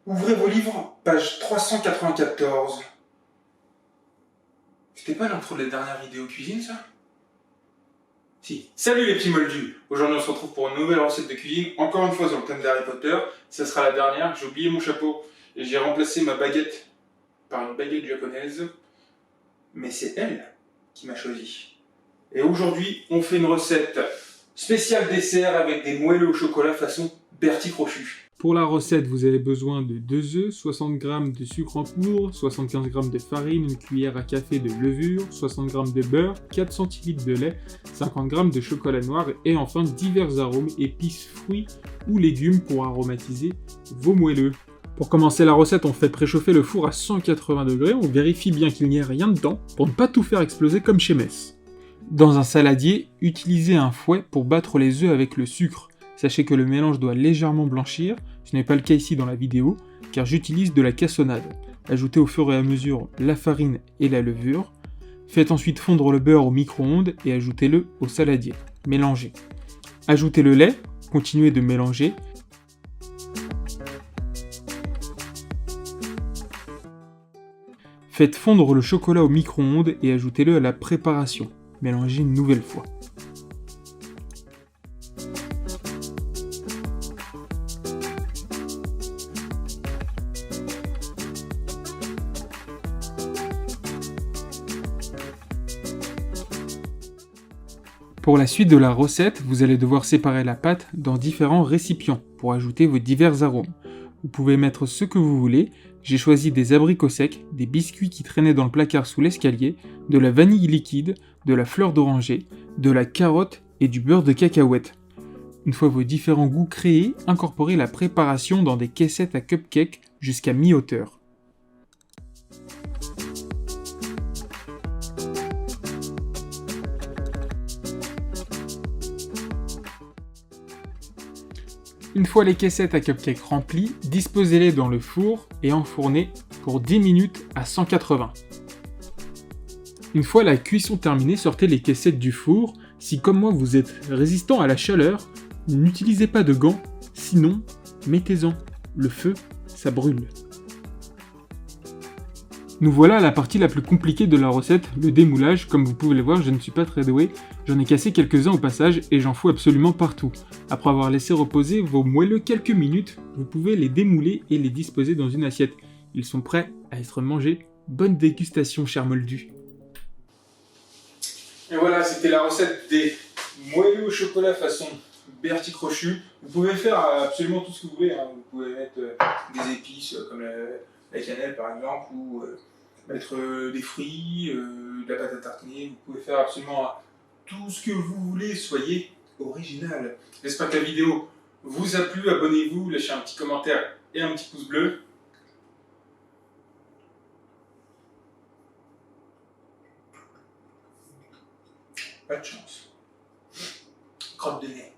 Ouvrez vos livres, page 394. C'était pas l'intro de la dernière vidéo cuisine, ça? Si. Salut les petits moldus! Aujourd'hui on se retrouve pour une nouvelle recette de cuisine, encore une fois sur le thème d'Harry Potter. Ça sera la dernière, j'ai oublié mon chapeau et j'ai remplacé ma baguette par une baguette japonaise. Mais c'est elle qui m'a choisi. Et aujourd'hui, on fait une recette spéciale dessert avec des moelleux au chocolat façon Bertie Crochu. Pour la recette, vous avez besoin de 2 œufs, 60 g de sucre en poudre, 75 g de farine, une cuillère à café de levure, 60 g de beurre, 4 centilitres de lait, 50 g de chocolat noir et enfin divers arômes, épices, fruits ou légumes pour aromatiser vos moelleux. Pour commencer la recette, on fait préchauffer le four à 180 degrés, on vérifie bien qu'il n'y ait rien dedans pour ne pas tout faire exploser comme chez Mess. Dans un saladier, utilisez un fouet pour battre les œufs avec le sucre. Sachez que le mélange doit légèrement blanchir, ce n'est pas le cas ici dans la vidéo, car j'utilise de la cassonade. Ajoutez au fur et à mesure la farine et la levure. Faites ensuite fondre le beurre au micro-ondes et ajoutez-le au saladier. Mélangez. Ajoutez le lait, continuez de mélanger. Faites fondre le chocolat au micro-ondes et ajoutez-le à la préparation. Mélangez une nouvelle fois. Pour la suite de la recette, vous allez devoir séparer la pâte dans différents récipients pour ajouter vos divers arômes. Vous pouvez mettre ce que vous voulez, j'ai choisi des abricots secs, des biscuits qui traînaient dans le placard sous l'escalier, de la vanille liquide, de la fleur d'oranger, de la carotte et du beurre de cacahuète. Une fois vos différents goûts créés, incorporez la préparation dans des caissettes à cupcakes jusqu'à mi-hauteur. Une fois les caissettes à cupcakes remplies, disposez-les dans le four et enfournez pour 10 minutes à 180. Une fois la cuisson terminée, sortez les caissettes du four. Si comme moi vous êtes résistant à la chaleur, n'utilisez pas de gants, sinon mettez-en. Le feu, ça brûle. Nous voilà à la partie la plus compliquée de la recette, le démoulage. Comme vous pouvez le voir, je ne suis pas très doué. J'en ai cassé quelques-uns au passage et j'en fous absolument partout. Après avoir laissé reposer vos moelleux quelques minutes, vous pouvez les démouler et les disposer dans une assiette. Ils sont prêts à être mangés. Bonne dégustation, cher moldu. Et voilà, c'était la recette des moelleux au chocolat façon Bertie Crochu. Vous pouvez faire absolument tout ce que vous voulez. Vous pouvez mettre des épices comme la cannelle par exemple, ou mettre des fruits, de la pâte à tartiner. Vous pouvez faire absolument tout ce que vous voulez. Soyez original. J'espère que la vidéo vous a plu. Abonnez-vous, lâchez un petit commentaire et un petit pouce bleu. Pas de chance. Crotte de nez.